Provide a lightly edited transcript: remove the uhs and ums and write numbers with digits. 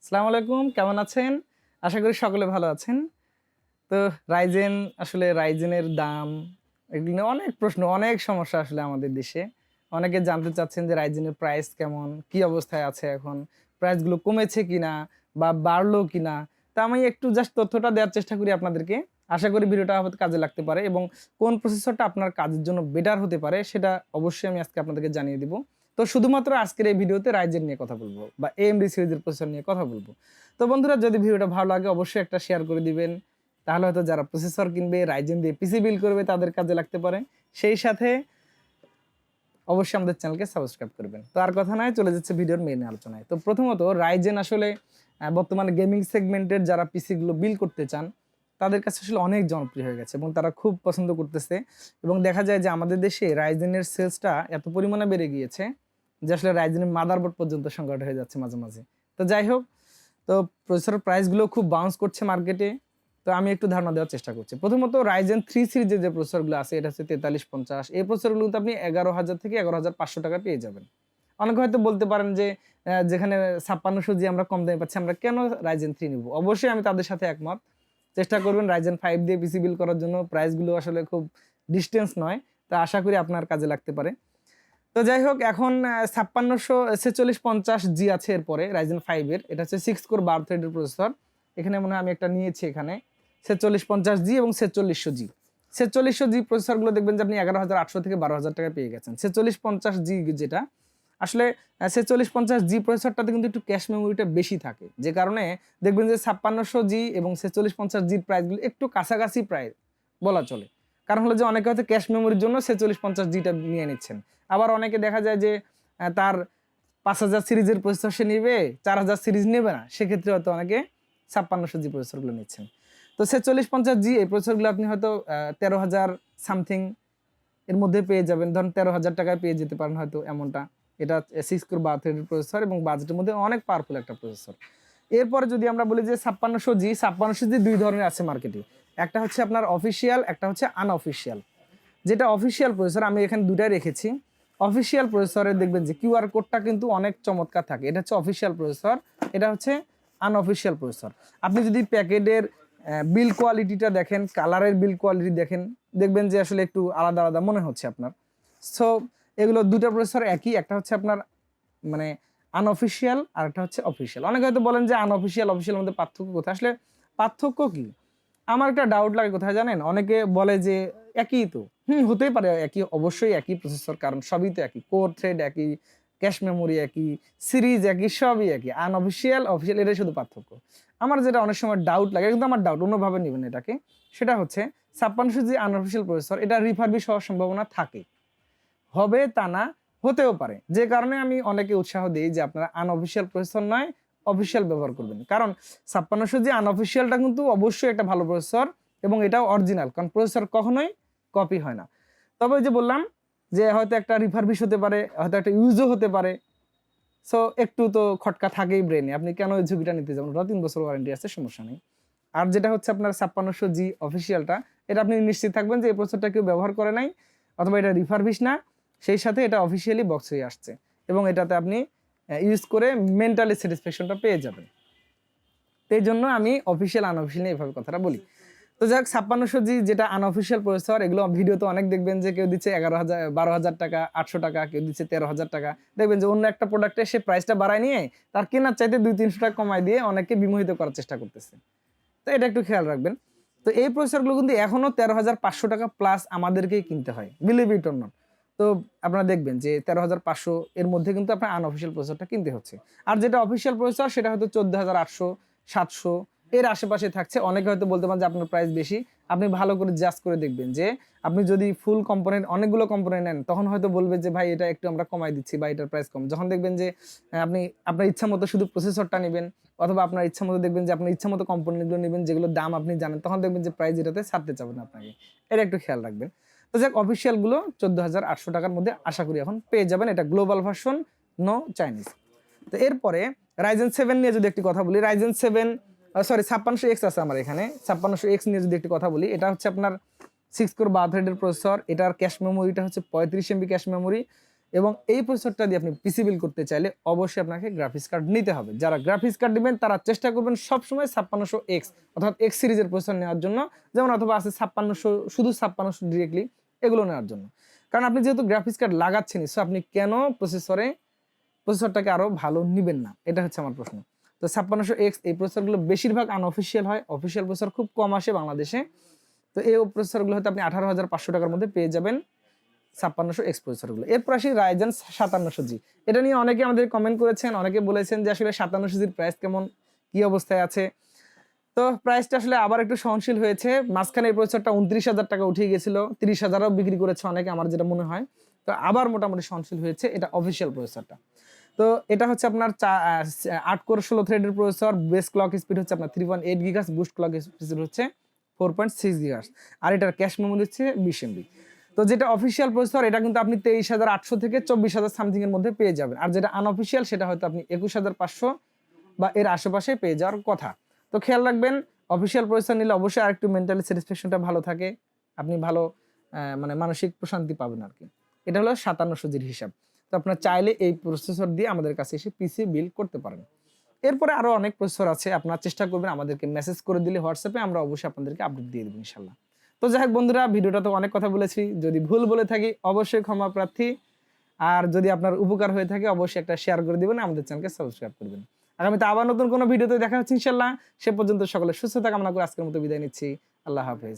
আসসালামু আলাইকুম, কেমন আছেন? আশা করি সকলে ভালো আছেন। তো রাইজেনের দাম এগুলো নিয়ে অনেক প্রশ্ন, অনেক সমস্যা আসলে আমাদের দেশে। অনেকে জানতে চাচ্ছেন যে রাইজেনের প্রাইস কেমন? কি অবস্থায় আছে এখন? প্রাইসগুলো কমেছে কিনা বা বাড়লো কিনা? তো আমি একটু জাস্ট তথ্যটা দেওয়ার চেষ্টা করি আপনাদেরকে। আশা করি ভিডিওটা হয়তো কাজে লাগতে পারে এবং কোন প্রসেসরটা আপনার কাজের জন্য বেটার হতে পারে সেটা অবশ্যই আমি আজকে আপনাদেরকে জানিয়ে দিব। তো শুধুমাত্র আজকের এই ভিডিওতে রাইজেন নিয়ে কথা বলব বা AMD সিরিজের প্রসেসর নিয়ে কথা বলব। তো বন্ধুরা, যদি ভিডিওটা ভালো লাগে অবশ্যই একটা শেয়ার করে দিবেন। তাহলে হয়তো যারা প্রসেসর কিনবে, রাইজেন দিয়ে পিসি বিল্ড করবে তাদের কাজে লাগতে পারে। সেই সাথে অবশ্যই আমাদের চ্যানেলকে সাবস্ক্রাইব করবেন। তো আর কথা নয়, চলে যাচ্ছে ভিডিওর মেইন আলোচনায়। তো প্রথমত রাইজেন আসলে বর্তমানে গেমিং সেগমেন্টের যারা পিসি গুলো বিল্ড করতে চান তাদের কাছে আসলে অনেক জনপ্রিয় হয়ে গেছে এবং তারা খুব পছন্দ করতেছে। এবং দেখা যায় যে আমাদের দেশে রাইজেনের সেলসটা এত পরিমাণে বেড়ে গিয়েছে যে আসলে রাইজেনের মাদারবোর্ড পর্যন্ত সংকট হয়ে যাচ্ছে মাঝে মাঝে। তো যাই হোক, তো প্রসেসর প্রাইসগুলো খুব বাউন্স করছে মার্কেটে। তো আমি একটু ধারণা দেওয়ার চেষ্টা করছি। প্রথমত রাইজেন 3 সিরিজের যে প্রসেসরগুলো আছে এটা হচ্ছে 4350। এই প্রসেসরগুলো কিন্তু আপনি 11,000 থেকে 11,500 টাকা পেয়ে যাবেন। অনেকে হয়তো বলতে পারেন যে যেখানে 5600 জি আমরা কম দামে পাচ্ছি, আমরা কেন রাইজেন 3 নিব? অবশ্যই আমি তাদের সাথে একমত। চেষ্টা করবেন রাইজেন 5 দিয়ে পিসি বিল্ড করার জন্য। প্রাইসগুলো আসলে খুব ডিসটেন্স নয়। তো আশা করি আপনার কাজে লাগতে পারে। তো যাই হোক, এখন 4650 জি আছে এরপরে রাইজেন 5 এর। এটা হচ্ছে 6 কোর 12 থ্রেডের প্রসেসর। এখানে মনে হয় আমি একটা নিয়েছি এখানে 4650 জি এবং 4600 জি। 4600 জি প্রসেসরগুলো দেখবেন যে আপনি 11,800 থেকে 12,000 টাকায় পেয়ে গেছেন। 4650 জি যেটা আসলে 4650 জি প্রসেসরটাতে কিন্তু একটু ক্যাশ মেমোরিটা বেশি থাকে, যে কারণে দেখবেন যে 5600 জি এবং 4650 জির প্রাইসগুলো একটু কাছাকাছি প্রায় বলা চলে। কারণ হলো যে অনেকে হয়তো ক্যাশ মেমোরির জন্য 4650 জিটা নিয়ে নিচ্ছেন। আবার অনেকে দেখা যায় যে তার 5000 সিরিজের প্রসেসর সে নিবে, 4000 সিরিজ নেবে না। সেক্ষেত্রে হয়তো অনেকে 5600 জি প্রসেসরগুলো নিচ্ছেন। তো 4650 জি এই প্রসেসরগুলো আপনি হয়তো 13,000 সামথিং এর মধ্যে পেয়ে যাবেন। ধরুন 13,000 টাকায় পেয়ে যেতে পারেন হয়তো এমনটা। এটা 6 কোর 12 থ্রেডের প্রসেসর এবং বাজেটের মধ্যে অনেক পাওয়ারফুল একটা প্রসেসর। এরপরে যদি আমরা বলি যে 5600 জি 2 ধরনের আছে মার্কেটে। একটা হচ্ছে আপনার অফিসিয়াল, একটা হচ্ছে আনঅফিসিয়াল। যেটা অফিসিয়াল প্রসেসর আমি এখানে দুটাই রেখেছি। অফিসিয়াল প্রসেসরে দেখবেন যে কিউআর কোডটা কিন্তু অনেক চমৎকার থাকে। এটা হচ্ছে অফিসিয়াল প্রসেসর, এটা হচ্ছে আনঅফিসিয়াল প্রসেসর। আপনি যদি প্যাকেটের বিল্ড কোয়ালিটিটা দেখেন, কালারের বিল্ড কোয়ালিটি দেখেন, দেখবেন যে আসলে একটু আলাদা আলাদা মনে হচ্ছে আপনার। সো এগুলো দুটো প্রসেসর একই। একটা হচ্ছে আপনার মানে আনঅফিসিয়াল আর একটা হচ্ছে অফিসিয়াল। অনেকে হয়তো বলেন যে আনঅফিসিয়াল অফিসিয়াল মধ্যে পার্থক্য কোথায়? আসলে পার্থক্য কি? আমার একটা ডাউট লাগে কোথায় জানেন? অনেকে বলে যে একই তো। হতেই পারে একই, অবশ্যই একই প্রসেসর, কারণ সবই তো একই। কোর থ্রেড একই, ক্যাশ মেমোরি একই, সিরিজ একই, সবই একই। আনঅফিসিয়াল, অফিসিয়াল এটাই শুধু পার্থক্য। আমার যেটা অনেক সময় ডাউট লাগে, কিন্তু আমার ডাউট অন্যভাবে নিবেন এটাকে। সেটা হচ্ছে 5600 জি আনঅফিসিয়াল প্রসেসর, এটা রিফারবিশ হওয়ার সম্ভাবনা থাকে। হবে তা না, হতেও পারে। যে কারণে আমি অনেকে উৎসাহ দেই যে আপনারা আনঅফিসিয়াল প্রসেসর নয়, অফিসিয়াল ব্যবহার করবেন। কারণ 5600 জি আনঅফিসিয়ালটা কিন্তু অবশ্যই একটা ভালো প্রসেসর এবং এটাও অরিজিনাল। কারণ প্রসেসর কখনোই কপি হয় না। তবে ওই যে বললাম যে হয়তো একটা রিফারবিশ হতে পারে, হয়তো একটা ইউজও হতে পারে। সো একটু তো খটকা থাকেই ব্রেনে। আপনি কেন ওই ঝুঁকিটা নিতে যাবেন? ওটা 3 বছর ওয়ারেন্টি আছে, সমস্যা নেই। আর যেটা হচ্ছে আপনার 5600 জি অফিসিয়ালটা, এটা আপনি নিশ্চিত থাকবেন যে এই প্রসেসরটা কেউ ব্যবহার করে নাই অথবা এটা রিফারবিশ না। সেই সাথে এটা অফিসিয়ালি বক্স হয়ে আসছে এবং এটাতে আপনি ইউজ করে মেন্টালি স্যাটিসফ্যাকশনটা পেয়ে যাবেন। তো এই জন্য আমি অফিসিয়াল আনঅফিসিয়াল নিয়ে এভাবে কথাটা বলি। তো যাক, 5600 জি যেটা আনঅফিসিয়াল প্রসেসর, এগুলো ভিডিওতে অনেক দেখবেন যে কেউ দিচ্ছে 11,000 12,000 টাকা, 800 টাকা, কেউ দিচ্ছে 13,000 টাকা। দেখবেন যে অন্য একটা প্রোডাক্টে সে প্রাইসটা বাড়ায় নিয়ে তার কেনার চাইতে 200-300 টাকা কমায় দিয়ে অনেককে বিমোহিত করার চেষ্টা করতেছে। তো এটা একটু খেয়াল রাখবেন। তো এই প্রসেসরগুলো কিন্তু এখনো 13,500 টাকা প্লাস আমাদেরকেই কিনতে হয়, বিলিভ ইট অর নট। তো আপনারা দেখবেন যে 13,500 এর মধ্যে কিন্তু আপনার আনঅফিসিয়াল প্রসেসরটা কিনতে হচ্ছে। আর যেটা অফিসিয়াল প্রসেসর সেটা হয়তো 14,800, 700 এর আশেপাশে থাকছে। অনেকে হয়তো বলতে পারেন যে আপনার প্রাইস বেশি। আপনি ভালো করে জাজ করে দেখবেন যে আপনি যদি ফুল কম্পোনেন্ট অনেকগুলো কম্পোনেন্ট নেন, তখন হয়তো বলবে যে ভাই এটা একটু আমরা কমাই দিচ্ছি বা এটার প্রাইস কম। যখন দেখবেন যে আপনি আপনার ইচ্ছা মতো শুধু প্রসেসরটা নিবেন অথবা আপনার ইচ্ছা মতো দেখবেন যে আপনার ইচ্ছা মতো কম্পোনেন্টগুলো নেবেন যেগুলোর দাম আপনি জানেন, তখন দেখবেন যে প্রাইস এটাতে ছাড়তে চাবেন আপনাকে। এটা একটু খেয়াল রাখবেন। তো যাক, অফিসিয়ালগুলো 14,800 টাকার মধ্যে আশা করি এখন পেয়ে যাবেন। এটা গ্লোবাল ভার্সন, নো চাইনিজ। তো এরপরে রাইজেন 7 নিয়ে যদি একটি কথা বলি, রাইজেন 7 সরি 5600X আছে আমার এখানে। 5600X নিয়ে যদি একটি কথা বলি, এটা হচ্ছে আপনার 6 কোর 12 থ্রেডের প্রসেসর। এটার ক্যাশ মেমোরিটা হচ্ছে 35 MB ক্যাশ মেমোরি এবং এই প্রসেসরটা দিয়ে আপনি পিসি বিল্ড করতে চাইলে অবশ্যই আপনাকে গ্রাফিক্স কার্ড নিতে হবে। যারা গ্রাফিক্স কার্ড নেবেন তারা চেষ্টা করবেন সবসময় 5600X অর্থাৎ এক্স সিরিজের প্রসেসর নেওয়ার জন্য, যেমন অথবা আছে 5600, শুধু 5600 ডিরেক্টলি, এগুলো নেওয়ার জন্য। কারণ আপনি যেহেতু গ্রাফিক্স কার্ড লাগাচ্ছেনই, সো আপনি কেন প্রসেসরটাকে আরও ভালো নেবেন না, এটা হচ্ছে আমার প্রশ্ন। তো 5600X এই প্রসেসরগুলো বেশিরভাগ আনঅফিসিয়াল হয়, অফিসিয়াল প্রসেসর খুব কম আসে বাংলাদেশে। তো এই প্রসেসরগুলো হয়তো আপনি 18,500 টাকার মধ্যে পেয়ে যাবেন 5600X প্রসেসরগুলো। এরপর আসি রাইজেন 5700G। এটা নিয়ে অনেকে আমাদের কমেন্ট করেছেন, অনেকে বলেছেন যে আসলে 5700Gর প্রাইস কেমন, কি অবস্থায় আছে। তো প্রাইসটা আসলে আবার একটু সহনশীল হয়েছে। মাঝখানে এই প্রসেসরটা 29,000 টাকা উঠে গেছিল, 30,000ও বিক্রি করেছে অনেকে, আমার যেটা মনে হয়। তো আবার মোটামুটি সহনশীল হয়েছে, এটা অফিসিয়াল প্রসেসরটা। তো এটা হচ্ছে আপনার 8 কোর 16 থ্রেডের প্রসেসর, বেস ক্লক স্পিড হচ্ছে আপনার 3.8 গিগাহার্টজ, বুস্ট ক্লক স্পিড হচ্ছে 4.6 গিগাহার্টজ, আর এটার ক্যাশ মেমোরি হচ্ছে 20 MB। তো যেটা অফিসিয়াল প্রসেসর এটা কিন্তু আপনি 23,800 থেকে 24,000 সামথিং এর মধ্যে পেয়ে যাবেন, আর যেটা আনঅফিসিয়াল সেটা হয়তো আপনি 21,500 বা এর আশেপাশে পেয়ে যাওয়ার কথা। তো খেয়াল রাখবেন, অফিসিয়াল প্রসেসর নিলে অবশ্যই আরেকটু মেন্টালি স্যাটিসফ্যাকশনটা ভালো থাকে, আপনি ভালো মানে মানসিক প্রশান্তি পাবেন আর কি। এটা হলো 5700Gর হিসাব। তো আপনার চাইলে এই প্রসেসর দিয়ে আমাদের কাছে এসে পিসি বিল্ড করতে পারেন। এরপরে আরো অনেক প্রসেসর আছে, আপনারা চেষ্টা করবেন আমাদেরকে মেসেজ করে দিলে হোয়াটসঅ্যাপে, আমরা অবশ্যই আপনাদেরকে আপডেট দিয়ে দেবো ইনশাল্লাহ। তো যাই হোক বন্ধুরা, ভিডিওটা তো অনেক কথা বলেছি, যদি ভুল বলে থাকি অবশ্যই ক্ষমা প্রার্থী। আর যদি আপনার উপকার হয়ে থাকে অবশ্যই একটা শেয়ার করে দিবেন, আমাদের চ্যানেলকে সাবস্ক্রাইব করবেন। আগামীতে আবার নতুন কোনো ভিডিওতে দেখা হচ্ছে ইনশাল্লাহ। সে পর্যন্ত সকলে সুস্থতা কামনা করে আজকের মতো বিদায় নিচ্ছি। আল্লাহ হাফেজ।